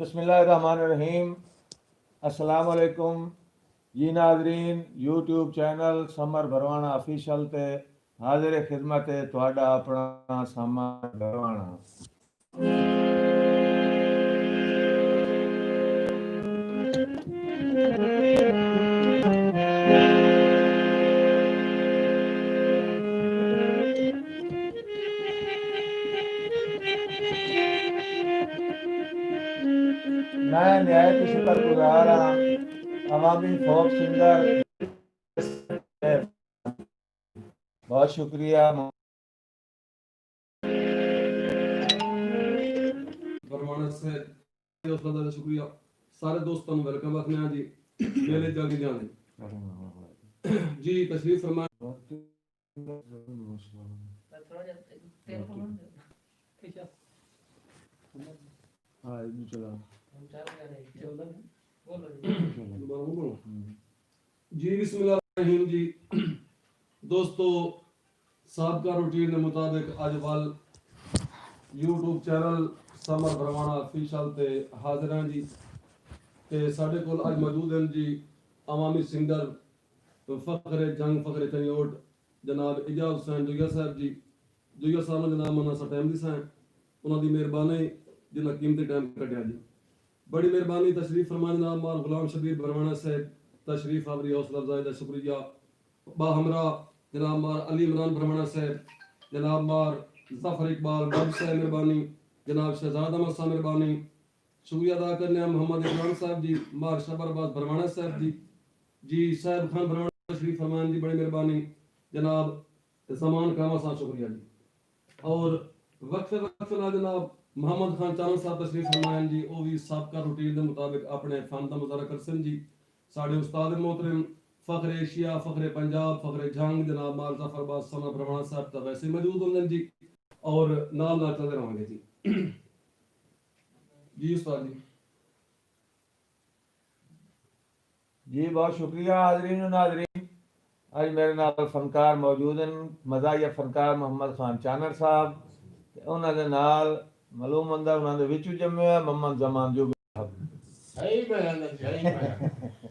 बिस्मिल्लाहिर्रहमानिर्रहीम। अस्सलाम वालेकुम जी नाजरीन। यूट्यूब चैनल समर भरवाना ऑफिशियल ते हाजिर खिदमत है तुहाडा अपना समर भरवाना। मैं नहायत शुक्रगुजार हाँ अवामी फोक सिंगर, बहुत शुक्रिया। फरमाना से उस बंदा का शुक्रिया। सारे दोस्तों को वेलकम रखने हैं जी। मेले जल्दी जाने जी तशरीफ फरमा। जी बिस्मिल्लाह जी। दोस्तों साहब का रूटीन के मुताबिक आज वाल यूट्यूब चैनल समर भरवाना ऑफिशियल ते हाजिर हैं जी। ते साडे कोल आज मौजूद हैं जी अवामी सिंगर फखरे जंग फखरे चनियोट जनाब इजाज हुसैन दुगिया साहब जी। दुगिया साहब ने जनाब मना सा टाइम दिसा है उन्हों की मेहरबानी जिन्हें कीमती टाइम कटिया जी। बड़ी मेहरबानी तशरीफ फरमा जनाब माल गुलाम शबीर भरवाना साहब तशरीफ आवरी हौसला अफजाई का शुक्रिया। बा हमरा जनाब मार अली इमरान भरवाना साहब, जनाब मार जफर इकबाल रब साहब मेहरबानी, जनाब शहजाद अहमद साहब मेहरबानी। शुक्रिया अदा करने मोहम्मद इमरान साहब जी, मार शबरबाज भरवाना साहब जी साहब खान भरवाना तशरीफ फरमान जी बड़ी मेहरबानी। जनाब जमान कामा साहब शुक्रिया जी। और वक्फे ना जनाब मोहम्मद खान चानन साहब तशरीफ फरमान जी। वो भी सबका रूटीन के मुताबिक अपने फन का मुजाहरा करसन जी। साढ़े उस्ताद मोहतरम फखरे एशिया फखरे पंजाब फखरे जंग जनाब माल जफरबाज समर भरवाना साहब तो वैसे मौजूद होंगे जी और नाल नाल चलते रहेंगे जी। जी उस्ताद जी बहुत शुक्रिया हाजरीन और नाजरीन। आज मेरे नाल फनकार मौजूद हैं मज़ाहिया फनकार मोहम्मद खान चानर साहब। उन्होंने नाल मालूम होंदा उन्होंने विचू जम्मे मोहम्मद जमान जो सही बयान है, सही बयान।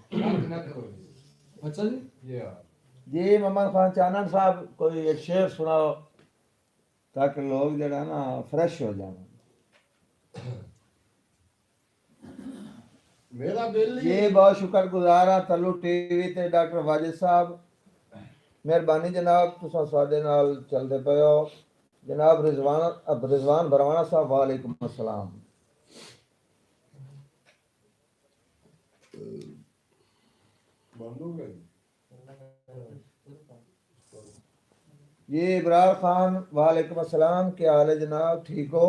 शक न करो अच्छा जी। जी मोहम्मद खान चानन साहब कोई एक शेर सुनाओ ताकि लोग जरा ना फ्रेश हो जाए। मेरा बिल जी बहुत शुक्रगुजार हाँ तलू टीवी ते डॉक्टर वाजिद साहब मेहरबानी जनाब तुसां साडे नाल चलदे पे हो। जनाब रिजवान भरवाना साहब वालेकुम अस्सलाम। बंद हो गई। जी इब्रार खान वालेकुम अस्सलाम। क्या हाल है जनाब, ठीक हो?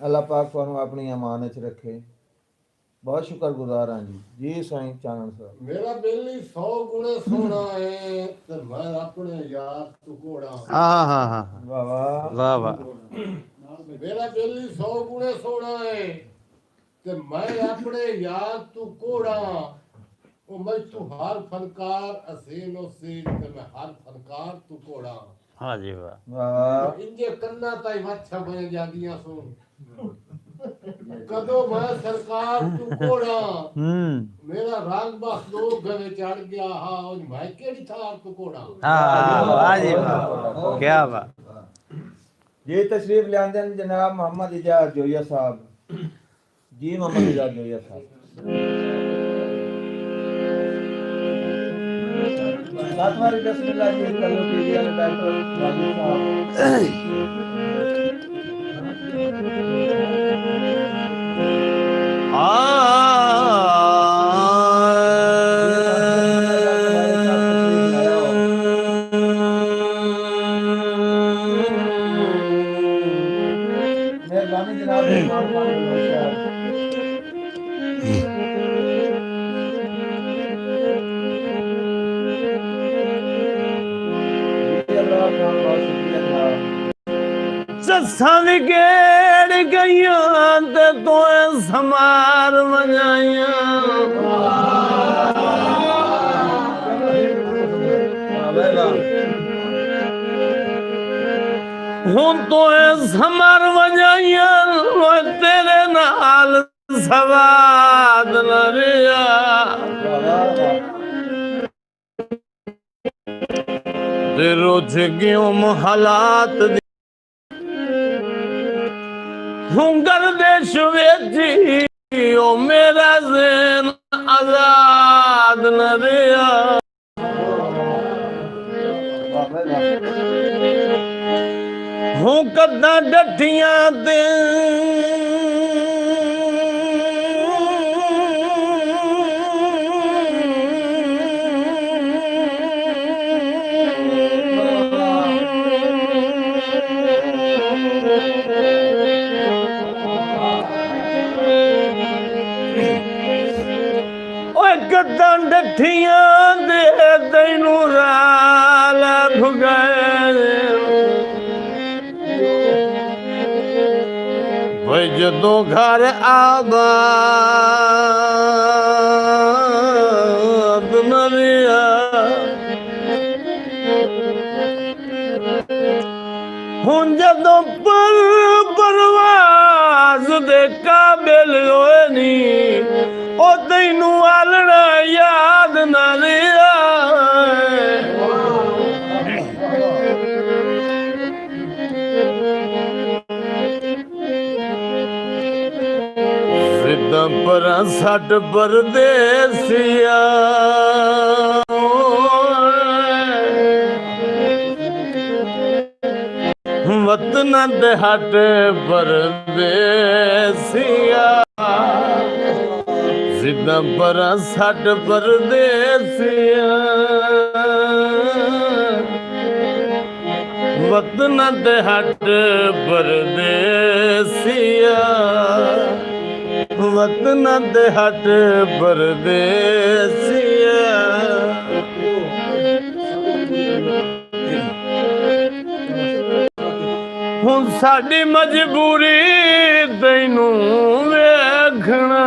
अल्लाह पाक तुहानू अपनी अमानत च रखे। बहुत शुक्रगुजार हाँ जी। जी साईं चानन साहब मेरा बिल 100 गुणे सोना है ते मैं अपने यार तू कोड़ा। हाँ हाँ हाँ वाह वाह वाह वाह। मेरा बिल 100 गुणे सोना है ते मैं अपने यार तू कोड़ा। ओ मैं तू हर फनकार असील उसील ते मैं हर फनकार तू कोड़ा। हाँ जी वाह। वाह वाह। इंजे कन्ना ताई वच्छा बन जादियां सुन कदों मैं सरकार तू कोड़ा। मेरा रंग बस दो गले चढ़ गया हाँ और मैं केड़ी थार तू कोड़ा। हाँ वाह जी वाह क्या वाह। जी तशरीफ ले आंदे हैं जनाब मोहम्मद इजाज जोया साहब। जी मोहम्मद इजाज जोया साहब साथ वाली बिस्मिल्लाह जी तल्लू टीवी वाले डॉक्टर वाजिद साहब। मेहरबानी जनाब इरफान खान बलोच साहब। जी अब्रार खान बहुत शुक्रिया जनाब। सत्सां भी गेड़ गईयां ते तोए समार वजाइयां। हुन तोए समार वजाइयां तेरे नाल सवाद न रिया ते रुझ गियुम हालात हूं गर्दिश वेची ओ मेरा ज़हन आजाद न रिया हूं कदा डठियां ते कदा डठियां दे तैनू राल भुगैरे भाई जदों घर आबाद न रिया हुण जदों परवाज़ दे काबिल होए नी ओ तैनू आलना याद न रिया सिद्धां परां सट परदेसिया वतन दे हट परदेसिया सिद्धां परां सट परदेसिया वतन दे हट परदेसिया वतन दे हट परदेसिया हुण साडी मजबूरी तैनू वेखना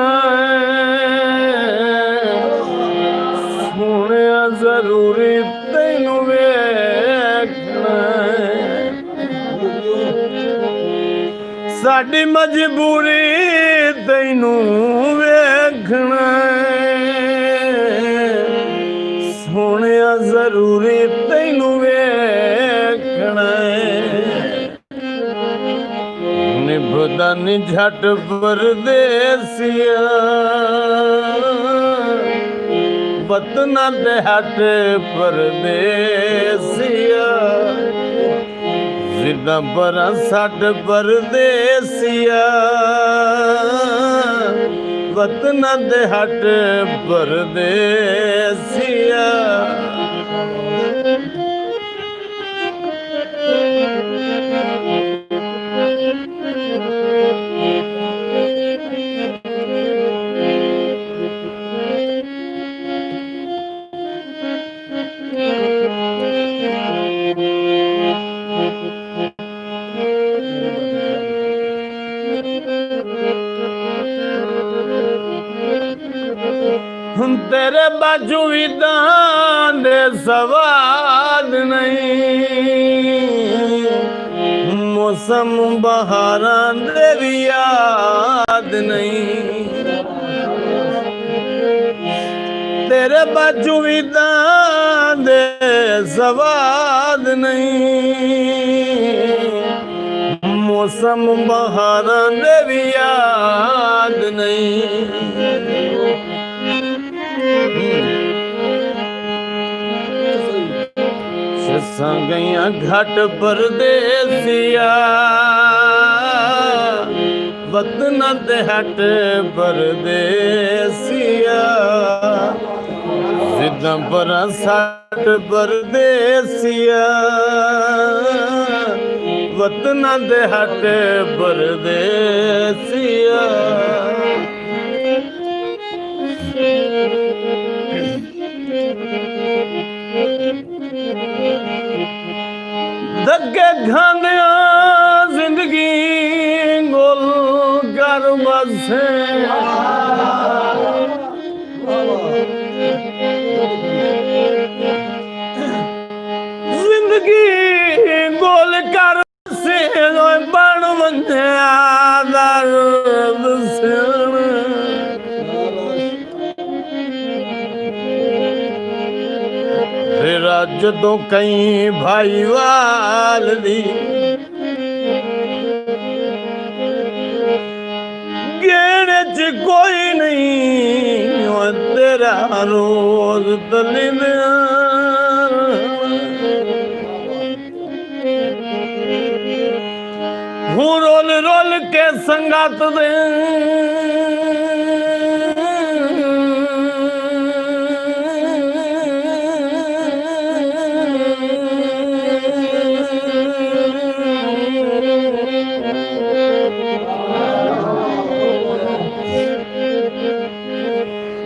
सुनिया जरूरी तैनू वेखना साडी मजबूरी तैनू वेखना सुनिया जरूरी तैनू वेखना निभदा नी झट परदेसिया वतन दे हट परदेसिया सिद्धां परां सट परदेसिया वतन दे हट परदेसिया तेरे बाजू विदान दे सवाद नहीं मौसम बहारां दे भी याद नहीं तेरे बाजू विदान दे सवाद नहीं मौसम बहारां दे भी याद नहीं ससा गईया घट परदेसिया वतन दे हट परदेसिया सिद्धां परां सट परदेसिया वतन दे हट परदेसिया दगे खांदिया जिंदगी गोल कर बसे जिंदगी गोल कर से बन बंधिया दर्द से ਜਦੋਂ ਕਈ ਭਾਈਵਾਲ ਦੀ ਗੇੜੇ ਚ ਕੋਈ ਨਹੀਂ ਉਹ ਤੇਰਾ ਰੋਜ਼ ਤਲਿੰਦਾ ਹੂੰ ਰੋਲ ਰੋਲ ਕੇ ਸੰਗਤ ਦੇ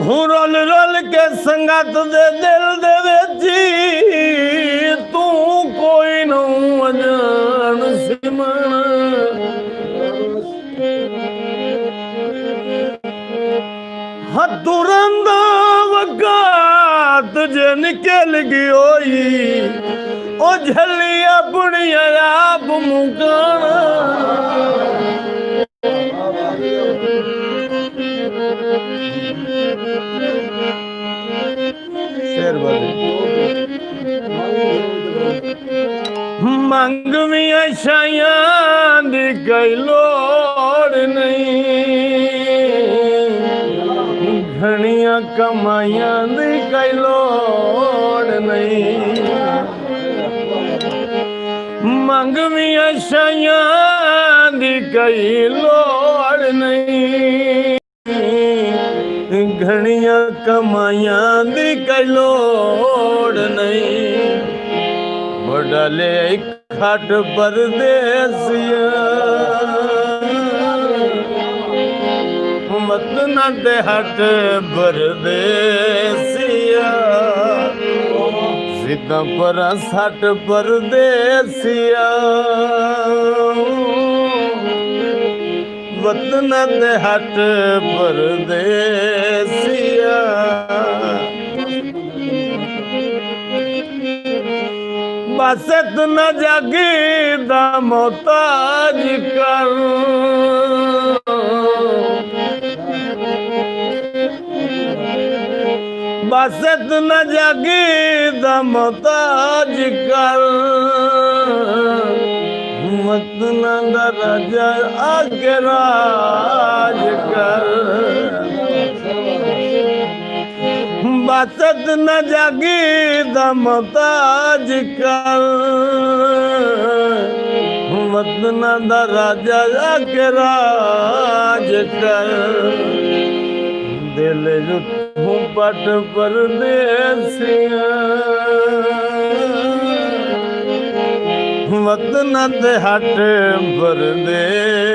ਹੂੰ ਰੋਲ ਰੋਲ ਕੇ ਸੰਗਤ ਦੇ ਦਿਲ ਦੇ ਵਿੱਚ ਤੂੰ ਕੋਈ ਨੂੰ ਅਜਾਣ ਸਿਮਣ ਹੱਥੁਰੰਦਾ ਵਗਾਤ ਜੇ ਨਿਕਲ ਗਈ ਹੋਈ ਉਹ ਝੱਲੀ ਆਪਣੀ ਆਪ ਮੁਕਾਣ शेर मंगवियां शायां दी कोई लोड़ नहीं घणियां कमाइयां दी कोई लोड़ नहीं मंगवियां शायां दी कोई लोड़ नहीं घणियां कमाइयां दी कोई लोड़ नहीं बड़ले खट परदेसिया मत न दे हट परदेसिया सीधा पर सट परदेसिया वतन दे हट परदेसिया बसत न जागी दा मोहताज कर बसत न जागी दा मोहताज कर मतना दरजा आगे राज कर बसत न जागी दमताज कर मतना दरजा आगे राज कर दिल जुठू पट परदेसिया वतन दे हट परदेसिया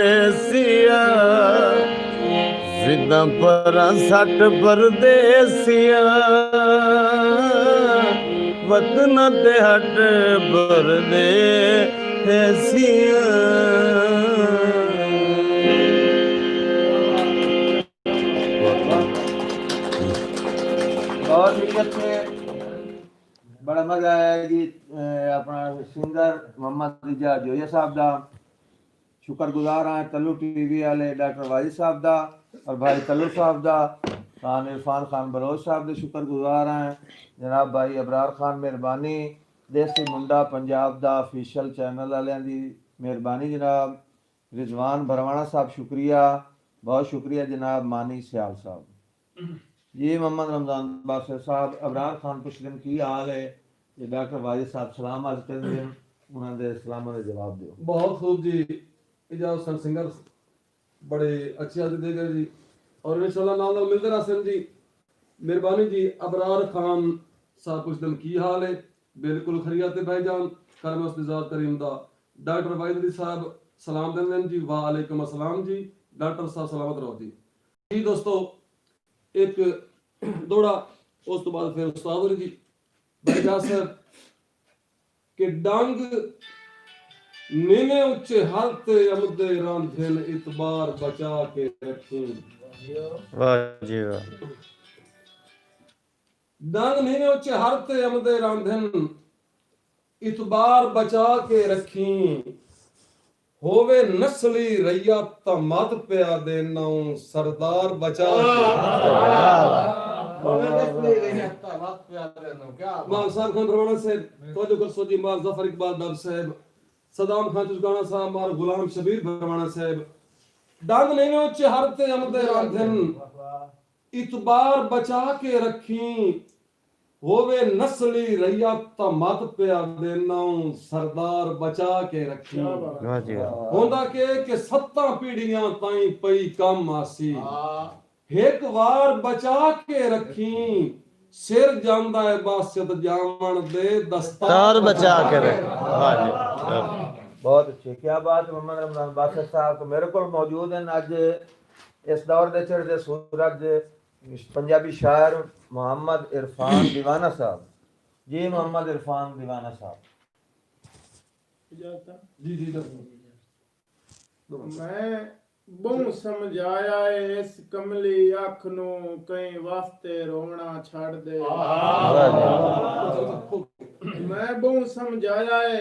सीधा पर सट परदेसिया वतन दे हट परदेसिया बहुत ही अच्छे बड़ा मजा आया जी अपना सिंगर मोहम्मद इजाज जोया साहब दा शुक्रगुजार हैं तल्लू टीवी वाले डॉक्टर वाजिद साहब दा और भाई तल्लू साहब दा खान इरफान खान बलोच साहब दे शुक्रगुजार हैं जनाब भाई अबरार खान मेहरबानी देसी मुंडा पंजाब दा ऑफिशियल चैनल वालियां दी मेहरबानी जनाब रिजवान भरवाना साहब शुक्रिया बहुत शुक्रिया जनाब मानी सियाल साहब जी मोहम्मद रमजान बासर साहब अबरार खान पुछ दिन की हाल है ये डॉक्टर वाजिद साहब सलाम अर्ज कर दिन उन्होंने सलाम का जवाब दियो बहुत खूब जी इजाज़ सन सिंगर बड़े अच्छे आज दे गए जी और इंशाल्लाह नाल मिलते रह जी मेहरबानी जी अबरार खान साहब पुछ दिन की हाल है बिल्कुल खरियात भाईजान करम इस्तिजाद करीम दा डॉक्टर वाजिद साहब सलाम दें जी वालेकुम अस्सलाम जी डॉक्टर साहब सलामत रहो जी दोस्तों एक दौड़ा उस तो बाद फिर उस्ताद होरी जी भाई जासर के डंग नीने उच्चे हालत अमदे रांधन इतबार बचा के रखूं वाह जी वाह डंग नीने उच्चे हालत अमदे रांधन इतबार बचा के रखी होवे नस्ली रैया तमत पिया देना सरदार बचा हाथ पे आते हैं क्या माल साहब खान रवाना साहब तवज्जो कर सोजी माल जफर इकबाल डब साहब सदाम खान चुसगाना साहब माल गुलाम शबीर रवाना साहब डांग नहीं उच्च हरते हमदे रांधन इतबार बचा के रखी होवे नस्ली रैया मत पिया देना सरदार बचा के रखी वाह जी वाह होंदा के 7 पीढ़ियां ताई पई कम आसी हाँ एक बार बचा के रखी सिर ਜਾਂਦਾ है बासियत जामन दे दस्तार तार बचा के रख वाह जी वाह। बहुत अच्छे क्या बात मोहम्मद रमजान बादशाह साहब तो मेरे को मौजूद हैं अज इस दौर के चढ़ते सूरज पंजाबी शायर मोहम्मद इरफान दीवाना साहब जी मोहम्मद इरफान दीवाना साहब जी जी मैं बहु समझाया है इस कमली अख नू कई वास्ते रोवना छड़ दे मैं बहु समझाया है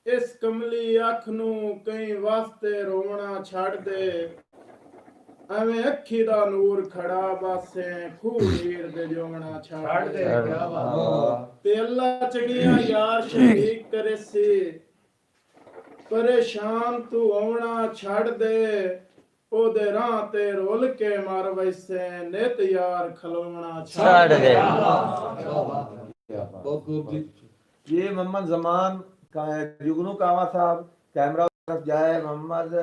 इस कमली अख नू कई वास्ते रोवना छड़ दे ਐਵੇਂ ਅੱਖੀ ਦਾ ਨੂਰ ਖੜਾ ਬਾਸੇ ਖੂਹੀਰ ਦੇ ਜੋਗਣਾ ਛੱਡ ਦੇ क्या बात ਤੇ ਅੱਲਾ ਚੰਗੀਆਂ ਯਾਰ ਸ਼ਰੀਕ ਕਰੇ ਸੀ ਪਰੇਸ਼ਾਨ ਤੂੰ ਆਉਣਾ ਛੱਡ ਦੇ ਉਹਦੇ ਰਾਹ ਤੇ ਰੁੱਲ ਕੇ ਮਰ ਵੈਸੇ ਨਿਤ ਯਾਰ ਖਲੋਣਾ ਛੱਡ ਦੇ बहुत खूब जी ये मोहम्मद जमान का जुगनू कावा साहब कैमरा तरफ जाए मोहम्मद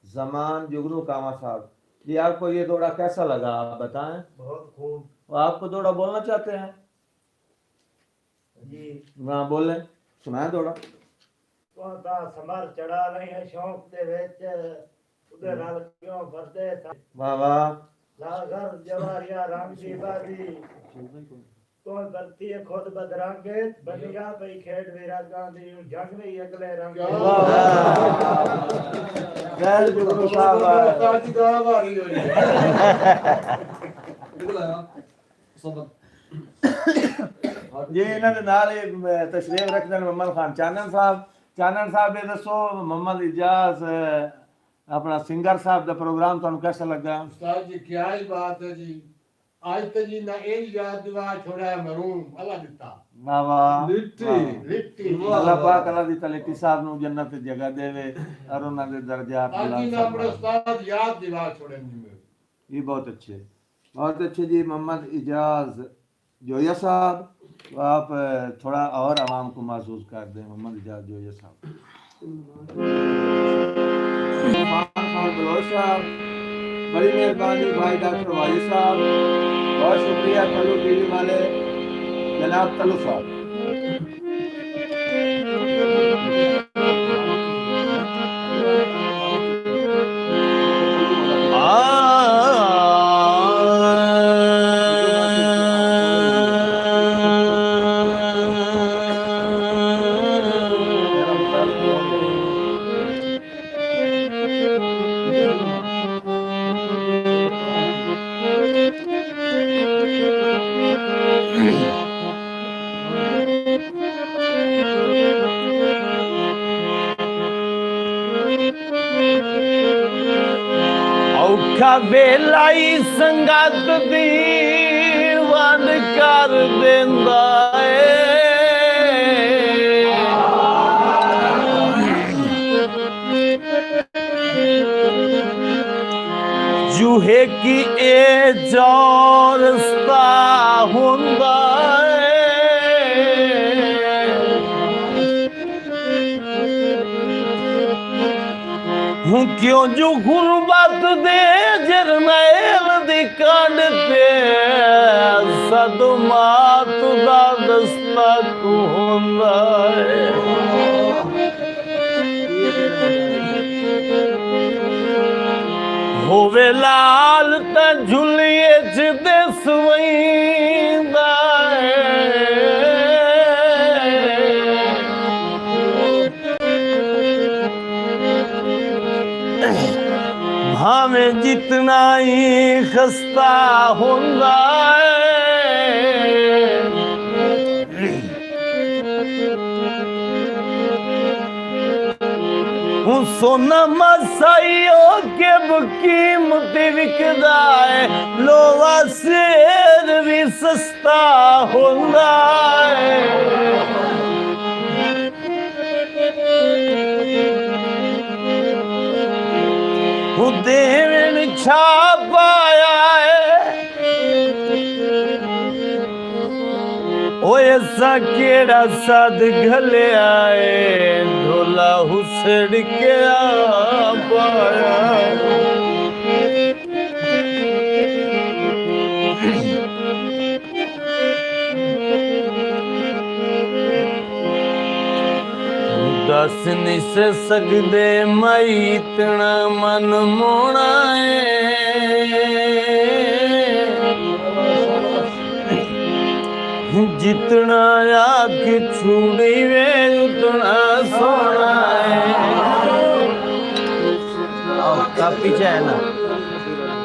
जमान जुगनू कावा साहब जी आपको ये दौड़ा कैसा लगा आप बताएं बहुत खूब वो आपको दौड़ा बोलना चाहते हैं जी हाँ बोलें सुनाए दौड़ा ਤੁਹਾਡਾ ਸਮਰ ਚੜਾ ਨਹੀਂ ਹੈ ਸ਼ੌਕ ਦੇ ਵਿੱਚ ਉਹਦੇ ਨਾਲ ਕਿਉਂ ਵਰਦੇ वाह वाह ਲਾਗਰ ਜਵਾਰੀਆ ਰੰਗ ਦੀ ਬਾਦੀ ਤੋਂ ਗਲਤੀ ਹੈ ਖੁਦ ਬਦਰਾਂਗੇ ਬੰਦਿਆ ਪਈ ਖੇਡ ਵੀਰਾ ਗਾਂਧੀ ਜੰਗ ਵੀ ਅਗਲੇ ਰੰਗ जय जुगनू साहब की गाना भारी हो रही है निकल आया सबर जी इन्हों के नाल तशरीफ रखते हैं मोहम्मद खान चानन साहब ये दसो मोहम्मद इजाज अपना सिंगर साहब का प्रोग्राम तुहानू कैसा लगा उस्ताद जी क्या ही बात है जी आज तक जी ना एक याद दिवा छोड़ा है मरूम अल्लाह दिता वाह वाह लिट्टी लिट्टी अल्लाह पाक अल्लाह दी तलेटी साहब नु जन्नत च जगह देवे और उन्हां दे दर्जात आज जी ना अपने उस्ताद याद दिवा छोड़े नहीं ये बहुत अच्छे जी मोहम्मद इजाज जोया साहब आप थोड़ा और आवाम को महसूस कर दें मोहम्मद इजाज जोया साहब बलोच साहब बड़ी मेहरबानी भाई डॉक्टर वाली साहब बहुत शुक्रिया तलु टीवी वाले जनाब तलु साहब ਔਖਾ ਵੇਲਾ ਹੀ ਸੰਗਤ ਦੀ ਵੰਡ ਕਰ ਦਿੰਦਾ ਏ ਜੂਹੇ ਕੀ ਇਹ ਜੋਰਸਤਾ ਹੁੰਦਾ हूँ क्यों जो गुरबत दे जरनैल दी कांड पे सदमात दा दस्तक होंदा है होवे लाल ता झुलिए च दस वईंदा भावें जितना ही खस्ता होंदा हूँ सोना मसाइयो के कीमत विकदा है लोवा शेर भी सस्ता होंदा है देवन छा पाया है ओए सा केड़ा सद घलिया है ढोला हुसड़ के आ पाया दस नहीं से सकदे मई इतना मन मोना है जितना आँख छुड़ी वे उतना सोना है कापी है ना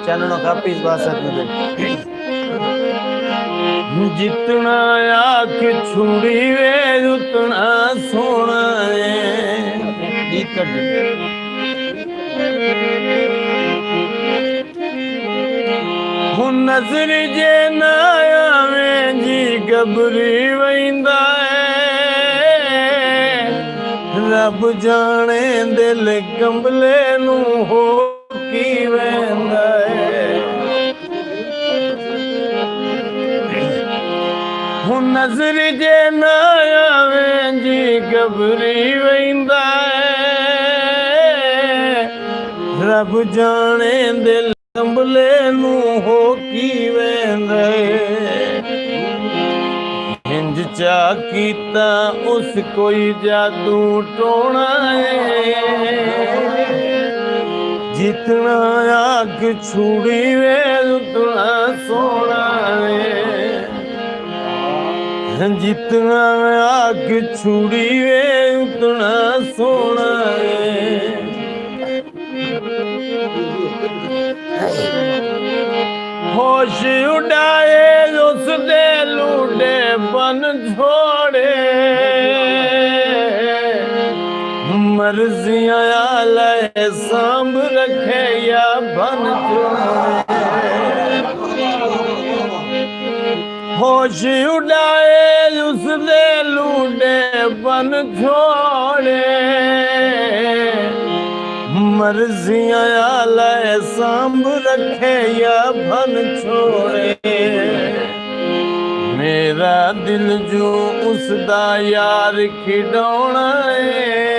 चैनल कापी इस बात में जितना आँख छुड़ी वे उतना सोना है गीत कर दे हूँ नजर जे ना आवे जी गबरी वहींदा है रब जाने दिल कंबले नू हो की वेंदा है हूँ नजर जे ना आवे जी गबरी वहींदा है रब जाने दिल कंबले नू हो की वेंदा हिंज चा कीता उस कोई जादू टोना है जितना आँख छुड़ी वे उतना सोना है जितना आँख छुड़ी वे उतना सोना है होश उड़ाए उस दे लूटे बन छोड़े मर्जियां आले सांभ रखे या बन छोड़े होश उड़ाए उस दे लूटे बन छोड़े मर्जियां आले सांभ रखे या बन छोड़े मेरा दिल जो उसदा यार खिडौना है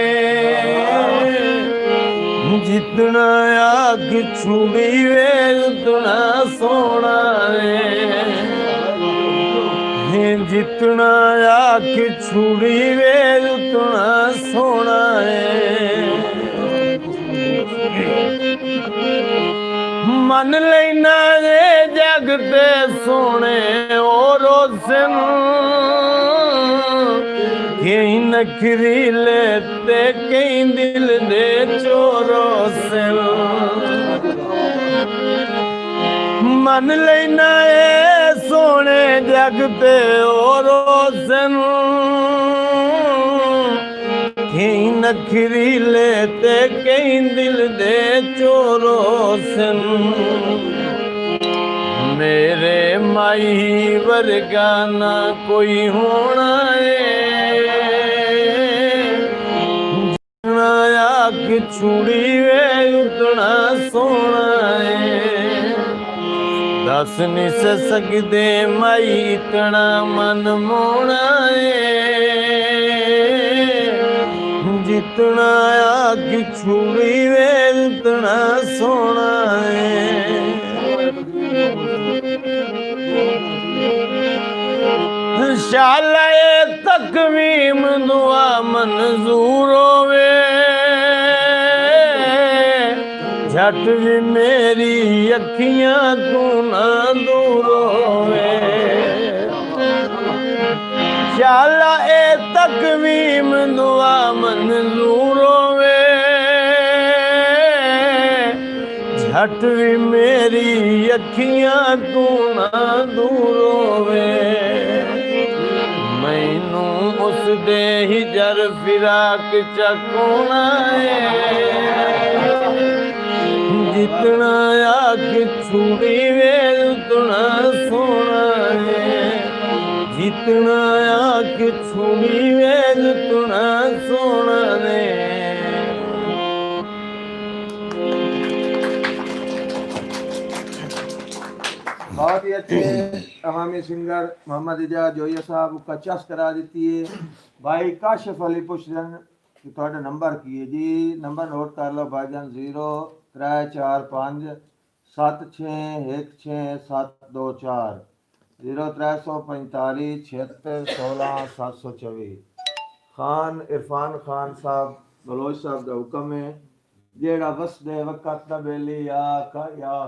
जितना आँख छुड़ी वे उतना सोना है जितना आँख छुड़ी वे उतना सोना है मन लेना रे जगते सोने और रोशन कई नखरी लेते कई दिल दे चोरो से मन लेना है सोने जगते और रोशन कई नखरी लेते कई दिल दे चोरो सन मेरे माई वर्गा ना कोई होना है जितना आँख छुड़ी वे उतना सोना है दस नहीं से सकदे माई इतना मन मोना है जितना आँख छुड़ी वे उतना सोना है शालाए तकवीम दुआ मंजूर होवे झट भी मेरी अखियां तू ना दूर होवे शालाए तकवीम दुआ मंजूर होवे झट भी मेरी अखियां तू ना दूर होवे मैनू उस दे ही जर फिराक चकोना है जितना आँख छुड़ी वे उतना सोना है इतना आँख छुड़ी वेज तुना सोना ने बहुत ही अच्छे अवामी सिंगर मोहम्मद इजाज जोया साहब का चस करा देती है। भाई काशिफ अली पूछ रहे हैं कि थोड़ा नंबर की है जी, नंबर नोट कर लो भाईजान 0345 7616 0345 76 16 724। खान इरफान खान साहब बलोच साहब का हुक्म है जेड़ा वसदे वक़्त दा बेली या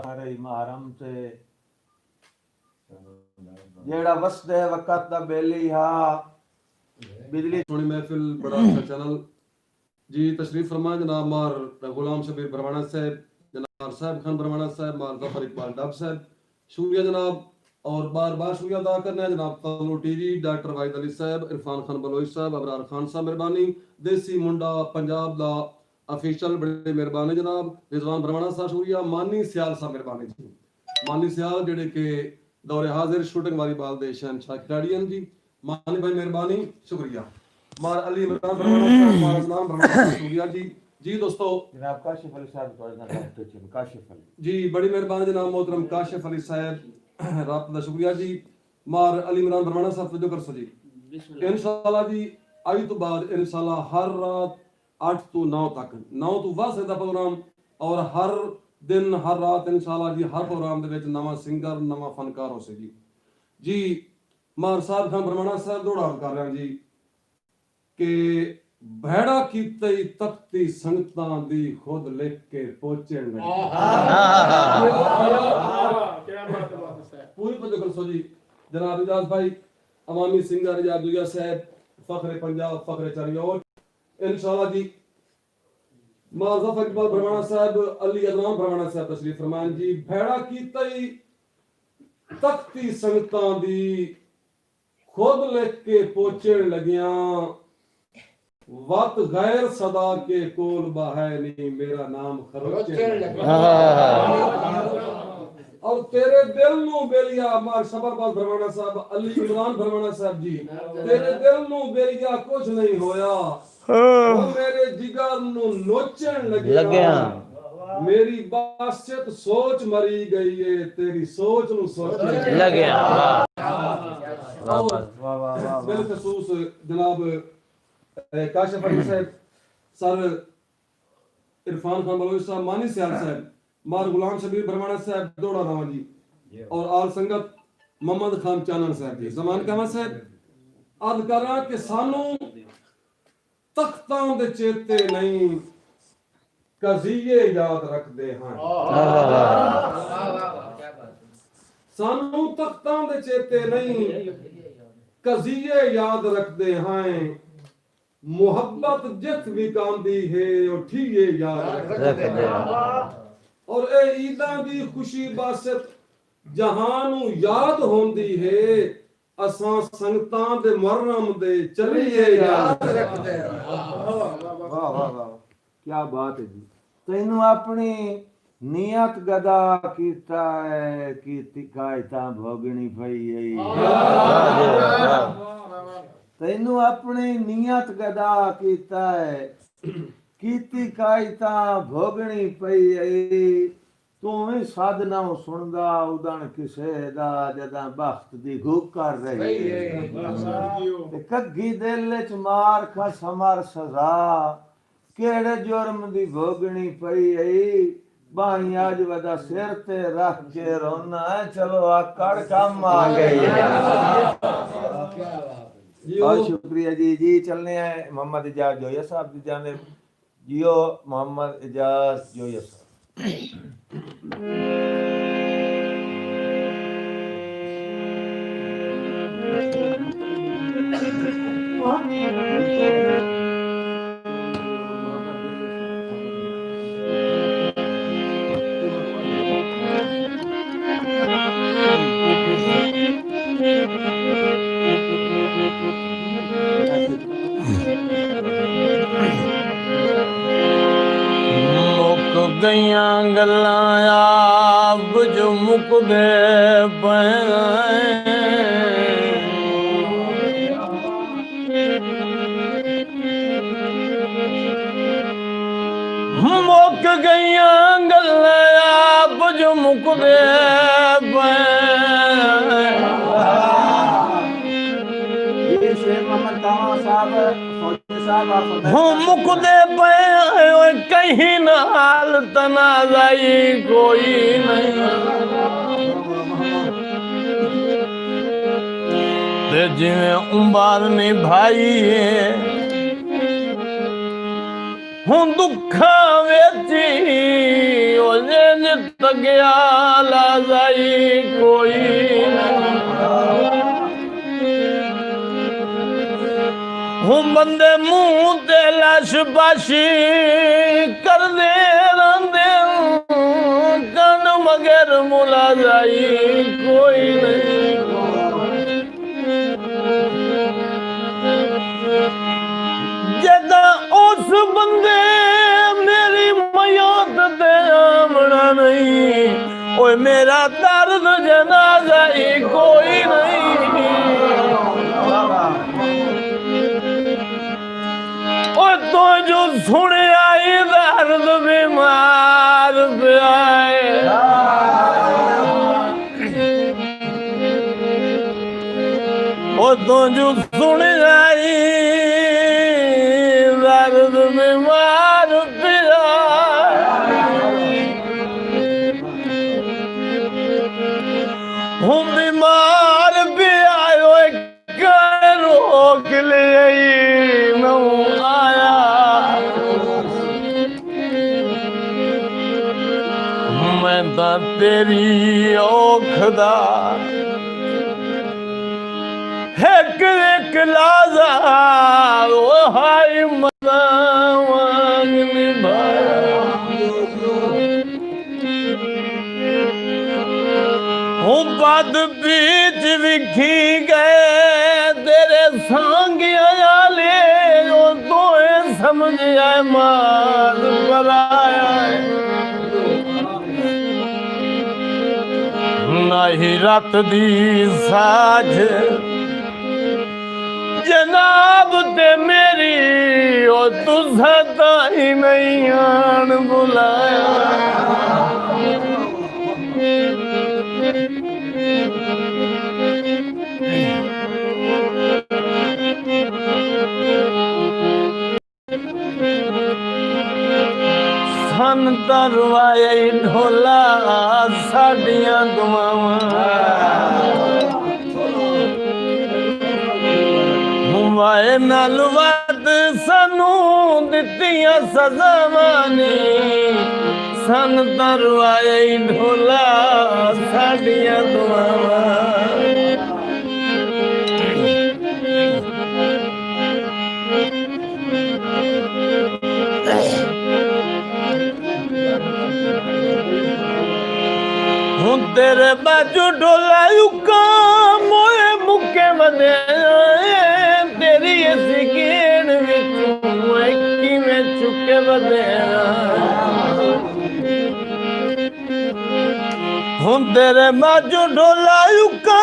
हरे महरम से जेड़ा वसदे वक़्त दा बेली हा बिजली थोड़ी महफिल बड़ा अच्छा चैनल जी तशरीफ फरमा जनाब मार गुलाम शबीर बरवाना साहब, जनाब साहब खान बरवाना साहब, मार जफर इकबाल डब साहब, शुक्रिया जनाब। और बार बार शुक्रिया अदा करना है जनाब तलो टीवी, डॉक्टर वाहिद अली साहब, इरफान खान बलोच साहब, अबरार खान साहब मेहरबानी, देसी मुंडा पंजाब दा ऑफिशियल बड़े मेहरबानी जनाब, रिजवान बरवाना साहब शुक्रिया, मानी सियाल साहब मेहरबानी जी, मानी सियाल जेड़े के दौरे हाजिर शूटिंग वाली बाल दे शहनशाह खिलाड़ियन जी, मानी भाई मेहरबानी शुक्रिया। मार अली इमरान बरवाना साहब, मार इस्लाम बरवाना साहब शुक्रिया जी। जी दोस्तों जनाब काशिफ अली साहब थोड़ा सा काशिफ अली जी बड़ी मेहरबानी जनाब मोहतरम काशिफ अली साहब रात दा शुक्रिया जी। मार अली इमरान बरवाना साहब तवज्जो कर सो जी इंशाल्लाह जी आई तो बाद इंशाल्लाह हर रात 8 तो 9 तक 9 तो वास्ते दा प्रोग्राम और हर दिन हर रात इंशाल्लाह जी हर प्रोग्राम दे विच नवा सिंगर नवा फनकार हो सी जी। मार साहब खान बरवाना साहब दौड़ा कर रहे हैं जी कि भैड़ा कीते तख्ती संगतां दी खुद लिख के पहुंचे क्या बात है पूरी तवज्जो कर सो जी। जनाब इजाज भाई अवामी सिंगर इजाज दुया साहब, फखरे पंजाब, फखरे चरियोट इंशाल्लाह जी। मां जफर इकबाल बरवाना साहब, अली अदनान बरवाना साहब तशरीफ फरमान जी। भैड़ा कीते तख्ती संगतां दी खुद लिख के पहुंचण लगियां, वत गैर सदा के कोल बाहै नहीं मेरा नाम खरोचण लगा। और तेरे दिल नु बेलिया मार शबरबाज बरवाना साहब, अली इमरान बरवाना साहब जी, तेरे दिल नु बेलिया कुछ नहीं होया, वो मेरे जिगर नु नोचण लगिया, मेरी बासियत सोच मरी गई है, तेरी सोच नु सोचण लगिया। बिलखसूस जनाब काशिफ अली साहब, सर इरफान खान बलोच साहब, मानी सियाल साहब, मार गुलाम शबीर बरवाना साहब दौड़ा रावा जी और आल संगत मोहम्मद खान चानन साहब जी, जमान कहवा साहब अद करा कि सानू तख्तां दे चेते नहीं कज़िये याद रखदे हैं, सानू तख्तां दे चेते नहीं कज़िये याद रखदे हैं, मुहब्बत जित भी कांदी है उठिए याद रखदे हैं। और ए ईदां दी खुशी बासत जहानू याद होंदी है, असां संगतां दे मुहर्रम दे चलिए याद रखदे हैं। वाह वाह वाह क्या बात है जी। तैनू अपनी नियत गदा कीता है कि तिकायता भोगनी पई है, तैनू अपनी नियत गदा कीता है कीती कायता भोगनी पई है, तू ही साधना सुनदा उदण किसे दा जदा बख्त दी घुक कर रही है, कग्गी दिल च मार खा समर सजा केड़े जुर्म दी भोगनी पई है, बाई आज वदा सिर ते रख के रोना है, चलो आकड़ काम आ गई है। बहुत शुक्रिया जी। जी चलने हैं मोहम्मद इजाज जोया साहब की जानिब। जियो मोहम्मद इजाज जोया साहब। मुक गईयां गल्लां आप जो मुकदे पए हूँ मुकदे पे ओए कहीं नाल तनाजाई कोई नहीं ते जिवें उम्बार निभाई है हूँ दुखा वेची ओजे जित गया लाजाई कोई हूँ बंदे मुंह ते लाश बाशी कर दे रंदे कन मगर मुला जाई कोई नहीं जदा उस बंदे मेरी मौत दे आमना नहीं ओए मेरा दर्द जनाजा ही कोई नहीं ओए तो जो सुने आई दर्द बीमार पे आए ओ तो जो सुने आई दर्द बीमार पे आए हूँ बीमार भी आयो रोक ले आया मैं तो तेरी औखदा एक लाजा वो हाय मजा वांग निभाया हूँ बद बीच विखी गए तेरे संग आले जो तोए समझ आए मार बराया नहीं रात दी साझ जनाब ते मेरी ओ तुझा ताई नहीं आन बुलाया सन तरवाए ढोला साडियां दुआवां वाए नाल वद सानू दित्तियां सजावां ने सन तरवाए ढोला साडियां दुआवां हूँ तेरे बाजू ढोला युका मोए मुके बदे तेरी ऐसी गेड़ में चुके बदे हूँ तेरे बाजू ढोला युका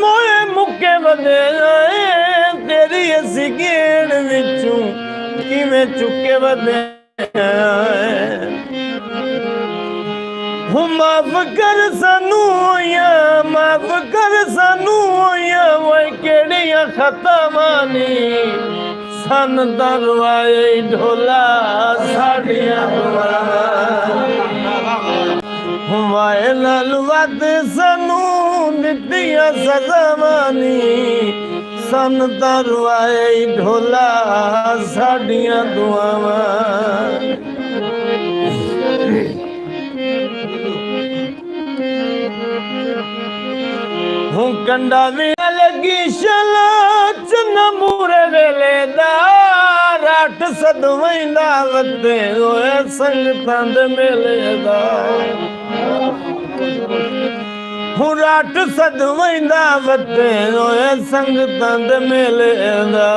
मोए मुके बदे तेरी ऐसी गेड़ में चुके बदे माफ कर सानू या माफ कर सानू या वो केड़ियां खतावानी सन दरवाए ढोला साड़ियां हुए नाल वद सानू दित्तियां सजावानी सन दरवाए ढोला साड़ियां दुआवां हूँ कंडा भी लगी शला चन्ना मूरे वेले दा राट सदवैंदा वते होए संगतां दे मेले दा हूँ राट सदवैंदा वते होए संगतां दे मेले दा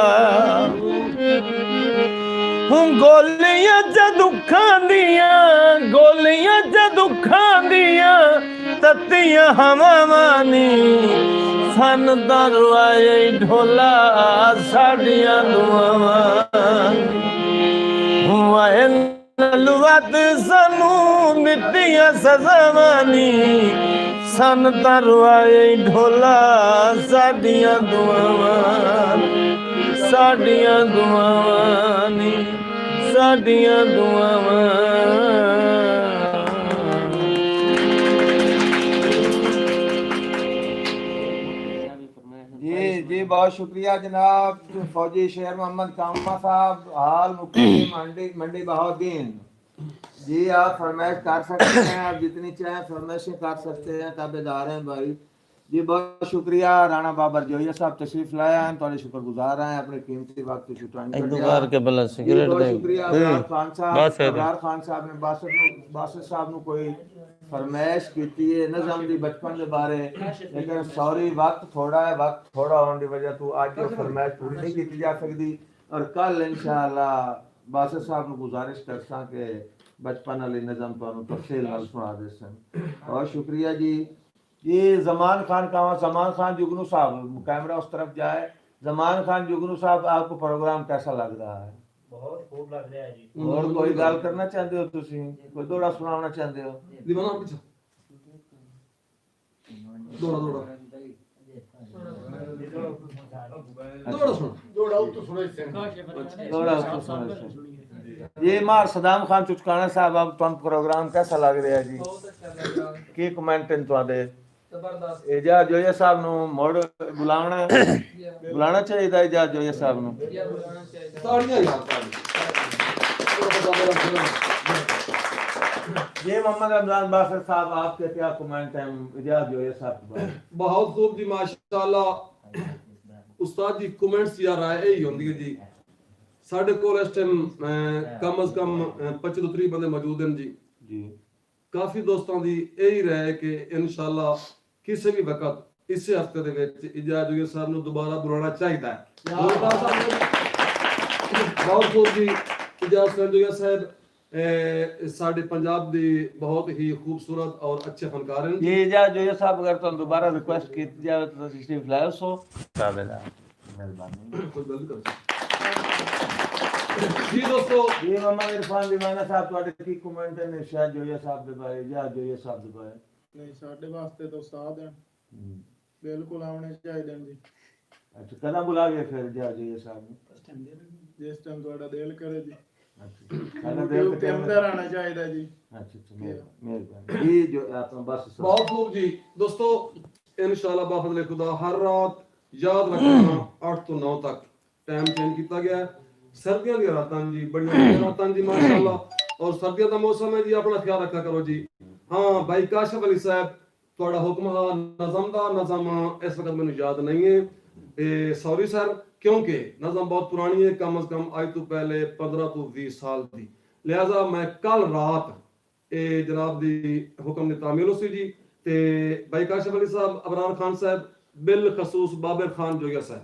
हूँ गोलियां च दुखां दियां तत्तियां हवावानी सन दरवाए ढोला साड़ियां दुआवां हुए नलवत सानू दित्तियां सजावानी सन दरवाए ढोला साड़ियां दुआवां ਸਾਡੀਆਂ ਦੁਆਵਾਂ ਨੀ ਸਾਡੀਆਂ ਦੁਆਵਾਂ जी बहुत शुक्रिया जनाब फौजी शेर मोहम्मद कामा साहब हाल मुकीम मंडी बहाउद्दीन जी। आप फरमाइश कर सकते हैं, आप जितनी चाहें फरमाइशें कर सकते हैं, ताबेदार हैं भाई जी। बहुत शुक्रिया राणा बाबर जोया साहब तशरीफ लाया हैं, थोड़े शुक्रगुजार हैं अपने कीमती वक्त एक दो बार के बला सिगरेट बहुत दे शुक्रिया अबरार खान साहब। अबरार खान साहब ने बासत साहब ਨੂੰ कोई फरमाइश ਕੀਤੀ है नज़म दी बचपन के बारे, लेकिन सॉरी वक्त थोड़ा है, वक्त थोड़ा होने की वजह तो आज वो फरमाइश पूरी नहीं की जा सकती। और कल इंशाअल्लाह बासत साहब ਨੂੰ गुजारिश करसा कि बचपन वाली नज़म ਤੁਹਾਨੂੰ तफसील ਨਾਲ सुना देसन। बहुत शुक्रिया जी। ये जमान खान कावा, जमान खान जुगनू साहब कैमरा उस तरफ जाए। जमान खान जुगनू साहब आपको प्रोग्राम कैसा लग रहा है? बहुत खूब लग रहा है जी। और कोई गल करना चाहते हो तुसी, कोई दौड़ा सुनाना चाहते हो? दीवाना पीछे दौड़ा दौड़ा दौड़ा सुन जोड़ा तो सुने से दौड़ा तो सुनो। ये मार सदाम खान चुचकाना साहब अब तुम प्रोग्राम कैसा लग रहा है जी? की कमेंट इन तुहाडे? एजाज जोया साहब नु मोड़ बुलाना चाहिए था। एजाज जोया साहब नु ताड़ियां यार ये मोहम्मद रमजान बासर साहब आपके क्या कमेंट हैं एजाज जोया साहब के बारे? बहुत खूब जी माशाल्लाह उस्ताद जी कमेंट्स या राय यही होंदी है जी। साडे कोल इस टाइम कम अज कम 25 ਤੋਂ 30 ਬੰਦੇ ਮੌਜੂਦ ਹਨ ਜੀ। ਕਾਫੀ ਦੋਸਤਾਂ ਦੀ ਇਹੀ ਰਾਏ ਹੈ ਕਿ ਇਨਸ਼ਾਅੱਲਾ ਕਿਸੇ ਵੀ ਵਕਤ ਇਸੇ ਹਫਤੇ ਦੇ ਵਿੱਚ ਇਜਾਜ਼ ਜੋਇਆ ਸਾਹਿਬ ਨੂੰ ਦੁਬਾਰਾ ਬੁਲਾਉਣਾ ਚਾਹੀਦਾ ਹੈ। ਬਹੁਤ खूब ਜੀ ਇਜਾਜ਼ ਜੋਇਆ ਸਾਹਿਬ ਸਾਡੇ ਪੰਜਾਬ ਦੇ ਬਹੁਤ ਹੀ ਖੂਬਸੂਰਤ ਔਰ ਅੱਛੇ ਫਨਕਾਰ ਹਨ। ये एजाज जोया साहब अगर तुम दोबारा रिक्वेस्ट की जाए तो तशरीफ लाओ सो ताबेदार मेहरबानी। ਕੋਈ ਗੱਲ ਕਰ जी दोस्तों ये मोहम्मद इरफान दीवाना साहब ਤੁਹਾਡੇ ਕੀ ਕਮੈਂਟ ਨੇ ਸ਼ਾਹ ਜੋਇਆ ਸਾਹਿਬ ਦੇ ਬਾਰੇ, एजाज जोया साहब ਦੇ ਬਾਰੇ? ਨਹੀਂ ਸਾਡੇ ਵਾਸਤੇ ਤਾਂ ਉਸਤਾਦ ਹੈ, ਬਿਲਕੁਲ ਆਉਣੇ ਚਾਹੀਦੇ ਨੇ ਜੀ। अच्छा कदा बुला गए फिर एजाज जोया साहब ने? ਜਿਸ ਟਾਈਮ ਤੁਹਾਡਾ ਦਿਲ ਕਰੇ ਜੀ। अच्छा साਡਾ दिल ਤੇ ਅੰਦਰ ਆਣਾ ਚਾਹੀਦਾ ਜੀ। अच्छा मेहरबानी जी। जो आप बस बहुत खूब जी दोस्तों इंशाल्लाह बाफजल खुदा हर रात याद रखना 8 ਤੋਂ 9 तक टाइम चेंज किया गया है। सर्दियों की रातां जी बड़ियां रातां जी माशाल्लाह और सर्दियों का मौसम है जी, अपना ख्याल रखा करो जी। हाँ भाई काशिफ अली साहब थोड़ा हुक्म हा नज़म दा, नज़म इस वक्त मैंने याद नहीं है सॉरी सर, क्योंकि नज़म बहुत पुरानी है, कम अज कम आज तो पहले 15 ਤੋਂ 20 साल दी, लिहाजा मैं कल रात जनाब दी हुक्म ने तामील सी जी। ते भाई काशिफ अली साहब, अबरार खान साहब, बिल खसूस बाबर खान जोया साहब,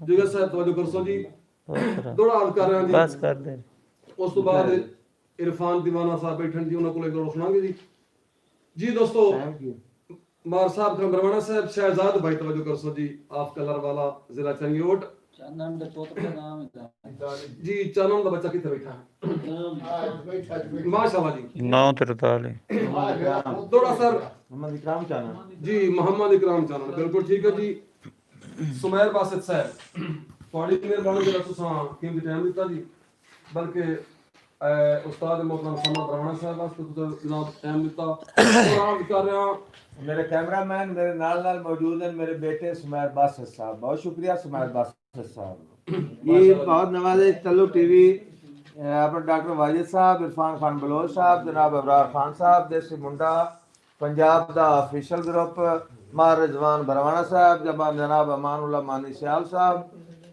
जोया साहब तवज्जो करसो जी। दौड़ा अर्ज कर रहे हैं जी, बस कर दे। उस तो बाद इरफान दीवाना साहब बैठन जी, उन्होंने को एक दौड़ सुनाएंगे जी। जी दोस्तों मार साहब का बरवाना साहब शहजाद भाई तवज्जो करसो जी, आप कलर वाला जिला चंगियोट चंदन दे पोत का नाम है जी। चनन का बच्चा किथे बैठा माशाल्लाह जी 943 दौड़ा सर मोहम्मद इकराम चाना जी, मोहम्मद इकराम चानन बिल्कुल ठीक है जी। सुमैर बासित साहब थोड़ी मेहरबानी जरा तुसा कीमती टाइम दिता जी, बल्कि उस्ताद मोहतरम समद रवाना साहब वास्ते तो जनाब टाइम दिता और कर रहा मेरे कैमरामैन मेरे नाल मौजूद हैं, मेरे बेटे सुमैर बासित साहब। बहुत शुक्रिया सुमैर बासित साहब। ये बहुत नवाज़े तल्लु टीवी अपने डॉक्टर वाजिद साहब, इरफान खान बलोच साहब, जनाब अबरार खान साहब, देसी मुंडा पंजाब दा ऑफिशियल ग्रुप, मार रिजवान बरवाना साहब, जनाब अमानुल्लाह मानी सियाल साहब,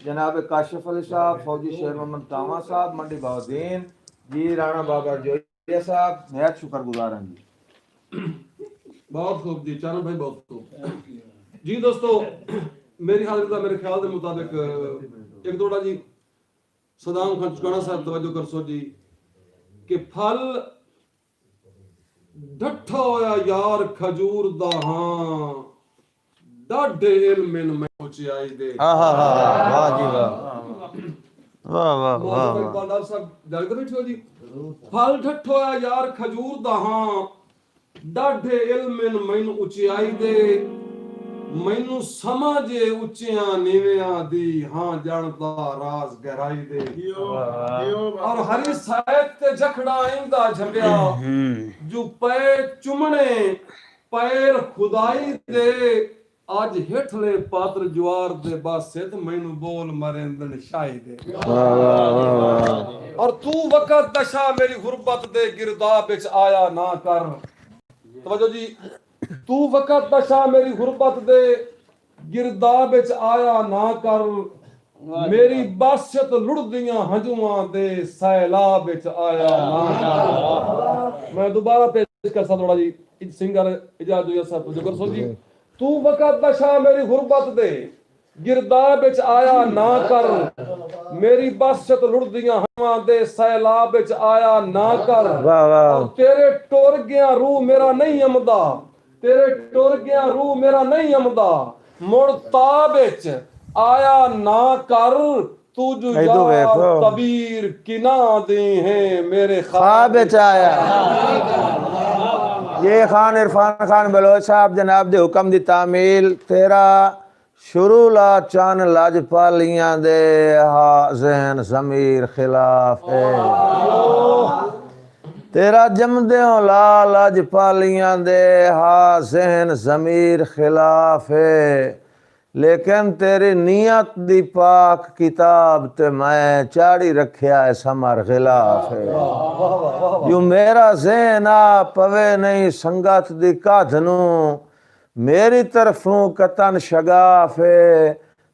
जनाब काशिफ अली साहब, फौजी शेर मोहम्मद कामा साहब, मंडी बहाउद्दीन जी, राणा बाबर जोया साहब, नहायत शुक्रगुजार हैं जी। बहुत खूब जी चानन भाई, बहुत खूब जी। दोस्तों मेरी हालत का मेरे ख्याल के मुताबिक एक दौड़ा जी सदाम खान चुकाना साहब तवज्जो करसो जी कि फल डठा होया यार खजूर दा, हां डाढे इल्म में पहुंचाई दे। हाँ हाँ हाँ वाह जी वाह वाह वाह वाह इकबाल डाल साहब गल कर बैठे हो जी। फल डठा होया यार खजूर दा, हां डाढे इल्म मैनू उचियाई दे, ਮੈਨੂੰ ਸਮਝੇ ਉੱਚਿਆਂ ਨੀਵਿਆਂ ਦੀ ਹਾਂ ਜਾਣਦਾ ਰਾਜ਼ ਗਹਿਰਾਈ ਦੇ ਔਰ ਹਰੀ ਸਾਹਿਬ ਤੇ ਜਖੜਾ ਆਇੰਦਾ ਝੰਬਿਆ ਜੋ ਪੈ ਚੁੰਮਣੇ ਪੈਰ ਖੁਦਾਈ ਦੇ ਅੱਜ ਹੇਠਲੇ ਪਾਤਰ ਜਵਾਰ ਦੇ ਬਾਸੇ ਤੇ ਮੈਨੂੰ ਬੋਲ ਮਰਿੰਦਨ ਸ਼ਾਹੀ ਦੇ ਔਰ ਤੂੰ ਵਕਤ ਦਸ਼ਾ ਮੇਰੀ ਗੁਰਬਤ ਦੇ ਗਿਰਦਾਬ ਵਿੱਚ ਆਇਆ ਨਾ ਕਰ ਤਵਜੋ ਜੀ ਤੂੰ ਵਕਤ ਦਸ਼ਾ ਮੇਰੀ ਗੁਰਬਤ ਦੇ ਗਿਰਦਾਬ ਵਿੱਚ ਆਇਆ ਨਾ ਕਰ ਮੇਰੀ ਬਾਸਤ ਲੁੜਦੀਆਂ ਹੰਝੂਆਂ ਦੇ ਸੈਲਾਬ ਵਿੱਚ ਆਇਆ ਨਾ ਕਰ ਮੈਂ ਦੁਬਾਰਾ ਪੇਸ਼ ਕਰਦਾ ਥੋੜਾ ਜੀ ਸਿੰਗਰ ਇਜਾਜ਼ਤ ਹੋਇਆ ਸਾਹਿਬ ਜਗਰ ਸੋ ਜੀ ਤੂੰ ਵਕਤ ਦਸ਼ਾ ਮੇਰੀ ਗੁਰਬਤ ਦੇ ਗਿਰਦਾਬ ਵਿੱਚ ਆਇਆ ਨਾ ਕਰ ਮੇਰੀ ਬਾਸਤ ਲੁੜਦੀਆਂ ਹੰਝੂਆਂ ਦੇ ਸੈਲਾਬ ਵਿੱਚ ਆਇਆ ਨਾ ਕਰ ਤੇਰੇ ਟੁਰ ਗਿਆ ਰੂਹ ਮੇਰਾ ਨਹੀਂ ਅਮਦਾ ਤੇਰੇ ਟੁਰ ਗਿਆ ਰੂਹ ਮੇਰਾ ਨਹੀਂ ਅਮਦਾ ਮੁੜ ਤਾਬ ਵਿੱਚ ਆਇਆ ਨਾ ਕਰ ਤੂੰ ਜੋ ਯਾਰ ਤਬੀਰ ਕਿਨਾ ਦੇ ਹੈ ਮੇਰੇ ख्वाब ਵਿੱਚ आया ये खान इरफान खान बलोच साहब जनाब दे हुक्म दी तामील तेरा शुरू ला चन लजपालियां दे हा जहन जमीर खिलाफ है तेरा जमदे ला लजपालियां दे हा जहन जमीर खिलाफ है लेकिन तेरी नीयत दी पाक किताब ते मैं चाड़ी रखिया है समर खिलाफ है जो मेरा ज़हन आ पवे नहीं संगत दी काध नू मेरी तरफों कतन शगाफ है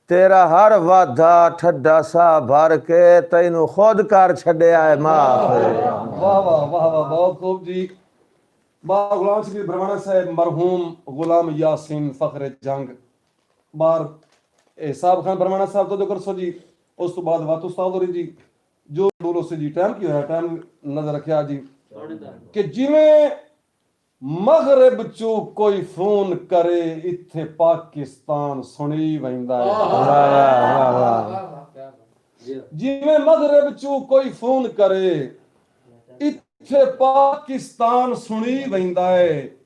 तेरा हर वादा ठड्डा सा भर के तैनू खुद कर छड़िया है माफ है वाह वाह वाह वाह बहुत खूब जी बार गुलाम शबीर भरवाना साहब मरहूम गुलाम यासीन फखरे जंग बार साहब खान भरवाना साहब तो जो कर सो जी उस तो बाद वात उस्ताद होरी जी जो बोलो से जी टाइम की है टाइम नजर रखिया जी कि जिवें मगरब चू कोई फोन करे इत्थे पाकिस्तान सुनी वैंदा है जिवें मगरब चू कोई फोन करे इत्थे पाकिस्तान सुनी वैंदा है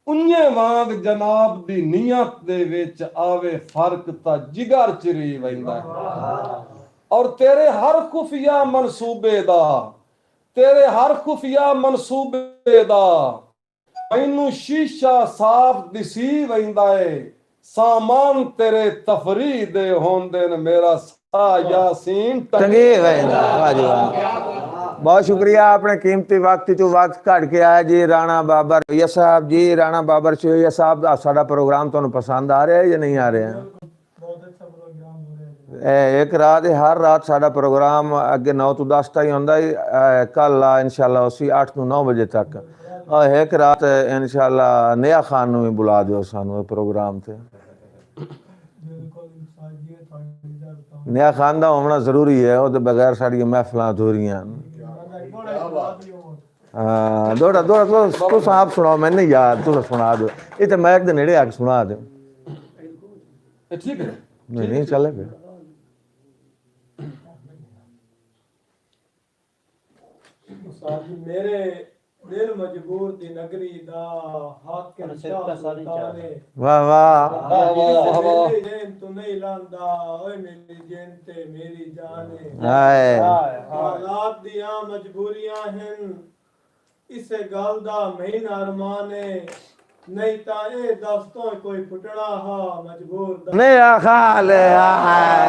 उन्ने वांग जनाब दी नीयत दे विच आवे फर्क ता जिगर चिरी वैंदा है और तेरे हर खुफिया मनसूबे दा तेरे हर खुफिया मनसूबे दा मैनू शीशा साफ दिसी वैंदा है सामान तेरे तफरी दे होंदे न मेरा सा यासीन टंगे वैंदा वाह वाह बहुत शुक्रिया आपने कीमती वक्त चो वक्त कट के आया जी राणा बाबर रवैया साहब जी राणा बाबर रवैया साहब साडा प्रोग्राम तुहानू पसंद आ रहा है या नहीं आ रहा है एक रात हर रात साडा प्रोग्राम अगे 9 तो 10 तक होंदा है कल इंशाल्लाह उसी 8 तो 9 बजे तक और एक रात इंशाल्लाह नया खान नू भी बुला दियो सानू प्रोग्राम ते नया खान दा होना जरूरी है वो बगैर साड़ी महफिलां अधूरियां दौड़ा दौड़ा तुस आप सुनाओ मैं नहीं यार तुस सुना दो ये तो मैं एक दिन नेड़े आके सुना दो ठीक है नहीं चले पे मेरे दिल मजबूर दी नगरी दा हाकिम शाह सुल्तान है वाह वाह तू नहीं लांदा ओए मेरी जान ते मेरी जान है हाय हालात दियां मजबूरियां हैं इसे गल दा महीना अरमान है नहीं ता ए दस्तों कोई फुटड़ा हा मजबूर नहीं आखा ले हाय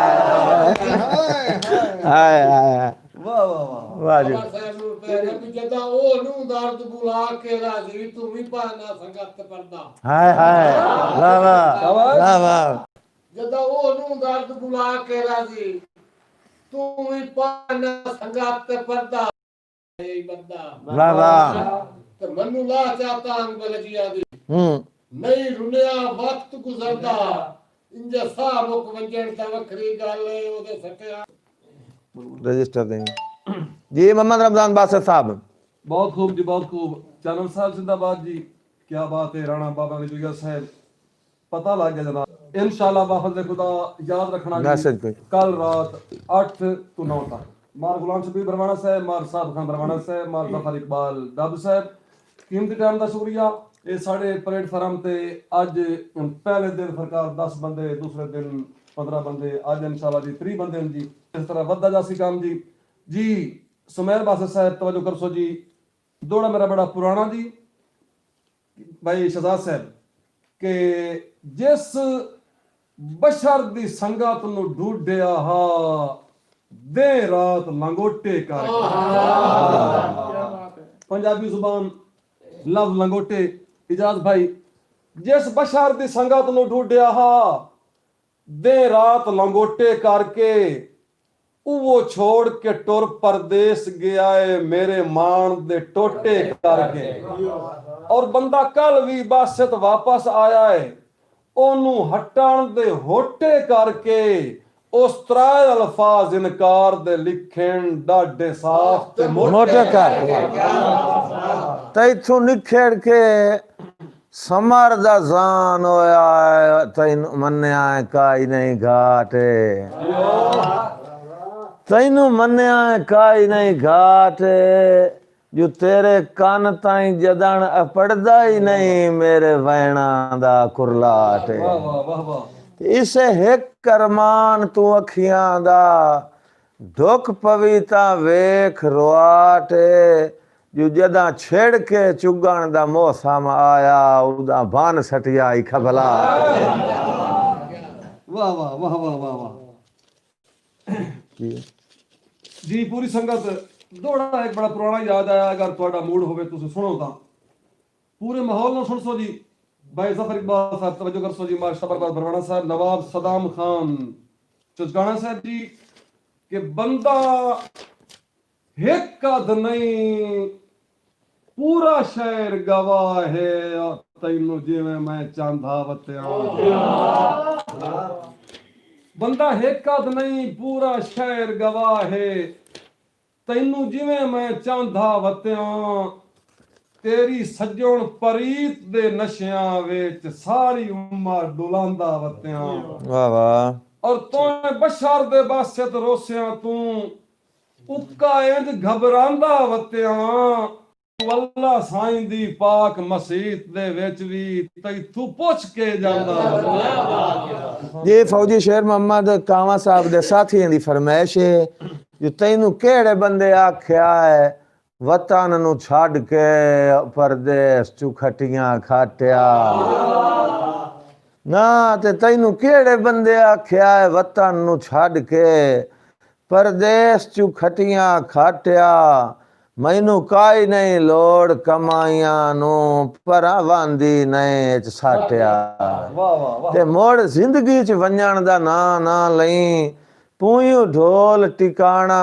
हाय वाह वाह वाह वाह जी जदा ओ नू दर्द बुला के राजी तू भी पाना संगत परदा हाय हाय वाह वाह वाह वाह जदा ओ नू दर्द बुला के राजी तू भी पाना संगत परदा ए बंदा वाह वाह ते मनु ला चाहता अंग बलजिया दी नहीं रुनिया वक्त गुजरदा इंजा सा मुक वंजन ता वखरी गल है ओदे सटिया रजिस्टर देंगे जी मोहम्मद रमजान बासर साहब बहुत खूब जी बहुत खूब चानन साहब जिंदाबाद जी क्या बात है राणा बाबा रवैया साहब पता लग गया जनाब इंशाल्लाह बाफज़ खुदा याद रखना मैसेज पे कल रात 8 to 9 तक मार गुलाम शबीर भरवाना साहब मार साहब खान भरवाना साहब मार जफर इकबाल डब साहब कीमती टाइम का शुक्रिया ਇਹ ਸਾਡੇ ਪਲੇਟਫਾਰਮ ਤੇ ਅੱਜ ਪਹਿਲੇ ਦਿਨ ਸਰਕਾਰ 10 ਬੰਦੇ, ਦੂਸਰੇ ਦਿਨ 15 ਬੰਦੇ, ਅੱਜ ਇਨਸ਼ਾਅੱਲਾ ਜੀ 30 ਬੰਦੇ ਹਨ ਜੀ। ਇਸ ਤਰ੍ਹਾਂ ਵੱਧਦਾ ਜਾਸੀ ਕੰਮ ਜੀ। ਜੀ ਸੁਮੇਰ ਬਾਸਾ ਸਾਹਿਬ ਤਵੱਜੋ ਕਰਸੋ ਜੀ। दौड़ा मेरा बड़ा पुराना जी भाई शहजाद साहब के जिस बशर दी संगत नु ढूंढिया हा दे रात लंगोटे कर पंजाबी जुबान लव लंगोटे इजाज भाई जिस बशर दी संगत नु ढूंढिया हा दे रात लंगोटे करके वो छोड़ के टुर परदेस गया है मेरे मान दे टोटे करके। और बंदा कल भी बासित वापस आया है ओनू हटान दे होटे करके उस त्राए अल्फाज इनकार दे लिखें डाडे साफ ते मोटे कर तैथू निखेड़ के समर दा जान होया तैन मन्या काई नहीं घाटे तैनू मन्या काई नहीं घाट जो तेरे कान ताई जदन पड़दा ही नहीं मेरे वैणा दा कुरलाट। इसे हिक करमान तू अखियां दा दुख पवीता वेख रोआट जो जदा छेड़ के चुगण दा मौसम आया उदा भान सटिया ही खबला। वाह वाह वाह वाह वाह वाह जी। पूरी संगत दौड़ा एक बड़ा पुराना याद आया अगर थोड़ा मूड होवे तुम सुनो ता पूरे माहौल ना सुन सो जी। भाई जफर इकबाल साहब तवज्जो कर सो जी। मार शबरबाज बरवाना साहब, नवाब सदाम खान चुचगाना साहब जी के बंदा एक कद नहीं पूरा शहर गवाह है तैनू जिवें मैं चांदा वत्या। बंदा हेकद नहीं पूरा शहर गवाह है तैनू जिवें मैं चांदा वत्या। तेरी सज्जण परीत दे नशियां विच सारी उम्र डुलांदा वत्या। वाह वाह। और तोए बशर दे बासित रोसियां तू उक्का इंज घबरांदा वत्या। अल्लाह साईं दी पाक मसीत दे विच भी तैथू पुछ के जांदा। ये फौजी शेर मोहम्मद कावा साहब दे साथियों दी फरमाइश है जो तैनू केड़े बंदे आख्या है वतन नु छड़ के परदेस चू खटियां खाटिया ना ते तैनू केड़े बंदे आख्या है वतन नु छड़ के परदेस चू खटियां खाटिया। मैनू काई नहीं लोड़ कमाइयां नु परावांदी नहीं च साटिया। ते मोड़ जिंदगी च वंजण दा ना ना लई पूयू ढोल टिकाणा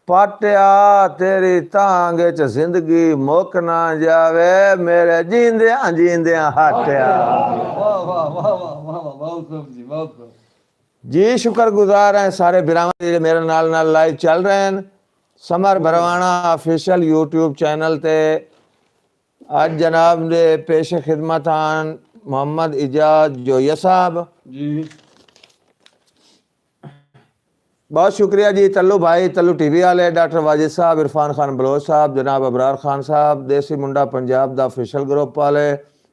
पाटिया। तेरी तांग च जिंदगी मुक ना जावे मेरे जींदियां जींदियां हाटिया। जी शुक्रगुजार हैं सारे बिरावां मेरे नाल लाइव चल रहे हैं समर भरवाना ऑफिशियल यूट्यूब चैनल ते। आज जनाब ने पेश खिदमत आन मोहम्मद इजाज जोया साहब जी। बहुत शुक्रिया जी। तल्लू भाई तल्लू टीवी वाले, डॉक्टर वाजिद साहब, इरफान खान बलोच साहब, जनाब अबरार खान साहब, देसी मुंडा पंजाब दा ऑफिशियल ग्रुप वाले,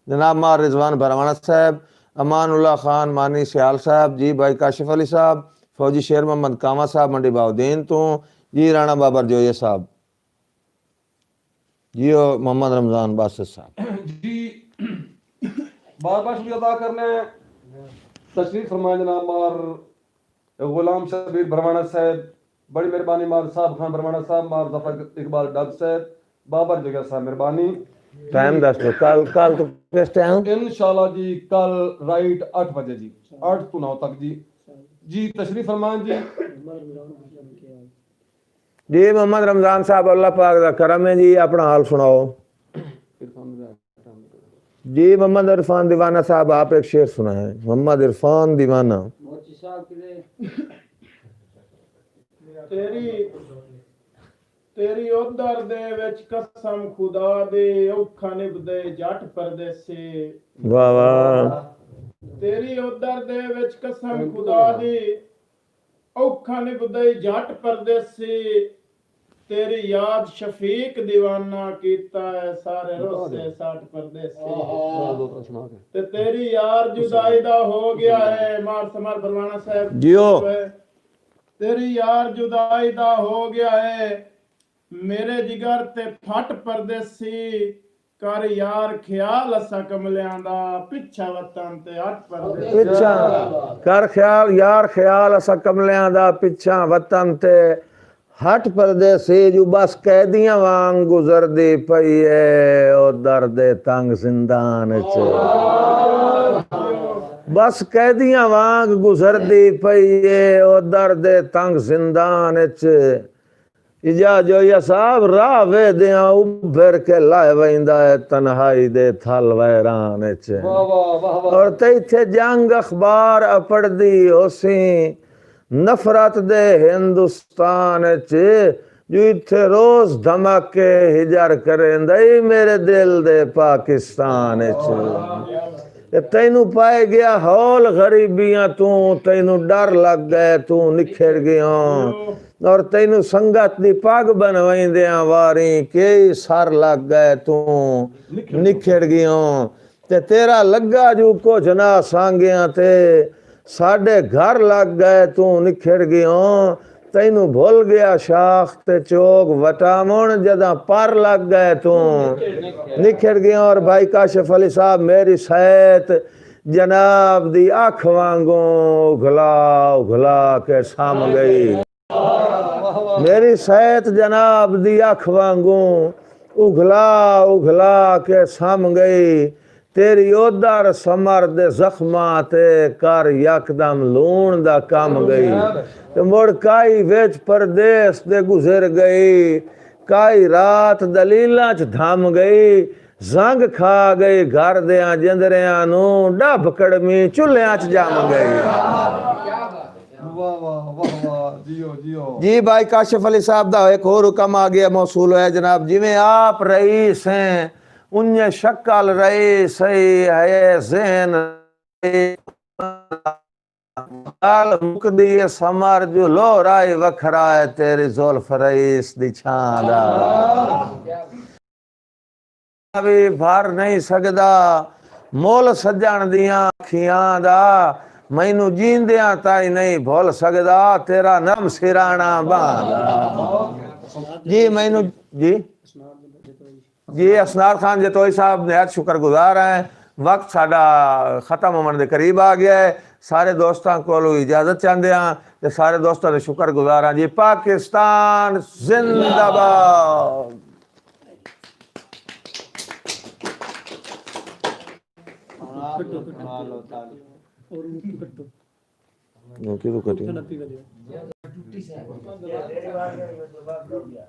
जनाब मार रिजवान भरवाना साहब, अमानुल्लाह खान मानी सियाल साहब जी, भाई काशिफ अली साहब, फौजी शेर मोहम्मद कामा साहब मंडी बाउद्दीन तो जी, राणा बाबर जोया साहब जी, और मोहम्मद रमजान बासित साहब जी। बार बार शुक्रिया अदा करने तशरीफ फरमाए जनाब मार गुलाम शबीर भरवाना साहब, बड़ी मेहरबानी मार साहब खान भरवाना साहब, मार जफर इकबाल डग साहब, बाबर जोया साहब मेहरबानी। टाइम दस दो कल तो किस टाइम इंशाल्लाह जी कल राइट 8 बजे जी 8 to 9 तक जी। जी तशरीफ फरमान जी। जी मोहम्मद रमजान साहब अल्लाह पाक दा करम है जी, अपना हाल सुनाओ जी। मोहम्मद इरफान दीवाना साहब आप एक शेर सुनाए। मोहम्मद इरफान दीवाना। तेरी उधर दे विच कसम खुदा दे औखा निभदे जट परदेसे। वाह वाह। तेरी उधर दे विच कसम खुदा दी औखा निभदे जट परदेसे। तेरी याद शफीक दीवाना कीता है सारे रोसे साठ परदेसी ते तेरी यार जुदाई दा हो गया है मार समार बरवाना साहब जियो। तेरी यार जुदाई दा हो गया है मेरे जिगर ते फट परदेसी कर यार ख्याल असा कमलियां दा पिछा वतन ते हट परदेसी पिछा कर ख्याल यार ख्याल असा कमलियां दा पिछा वतन ते हट परदेसी जो बस कैदियां वांग गुजरदी पई है ओ दर्द तंग जिंदान च बस कैदियां वांग गुजरदी पई है ओ दर्द तंग जिंदान च इजा जो या साहब राह वे दियां उभर के लाए वैंदा है तन्हाई दे थल वैरान च और तैथे जंग अखबार अपड़दी होसी नफरत दे हिंदुस्तान च जो इथे रोज धमाके हिजर करेंदई मेरे दिल दे पाकिस्तान च तैनू पाए गया हौल गरीबियां तू तैनू डर लग गए तू निखर गया और तैनू संगत दी पग बनवाइंदियां वारी के सर लग गए तू निखर गया ते तेरा लगा जो कुछ ना सांगिया ते साडे घर लग गए तू निखर गया तैनू भूल गया शाख ते चोक वटामण जदा पर लग गए तू निखर गया। और भाई काशिफ अली साहब मेरी सैत जनाब दी अख वांगू उघला उघला के साम गई मेरी सैत जनाब दी अख वांगू उघला उघला के साम गई तेरी ओदर समर दे जख्मा ते कर यकदम लूण दा कम गई ते मुड़ काई वेच परदेस दे गुजर गई काई रात दलीलां च थम गई जंग खा गई घर देयां जिंदरियां नू डब कड़मी चुल्हियां च जम गई। जी भाई काशिफ अली साहब दा एक और हुक्म आ गया मौसूल है जनाब जिवें आप रईस हैं उन्हें शक्ल रही सही है ज़हन मुकदी समर जो लो राय वखरा है तेरी जुल्फ रईस दी छांदा भी भर नहीं सकदा मोल सजण दियां अखियां दा मैनू जींदियां ताई नहीं भूल सकदा तेरा नम सिराना बांदा जी मैनू जी असनार खान जतोई साहब निहायत शुक्रगुजार हैं वक्त साडा खत्म होने के करीब आ गया है सारे दोस्तों को इजाजत चाहते हैं ते सारे दोस्तों के शुक्रगुजार हैं जी पाकिस्तान जिंदाबाद। किदू कटी तेरी बात है, ये तो बात हो गया।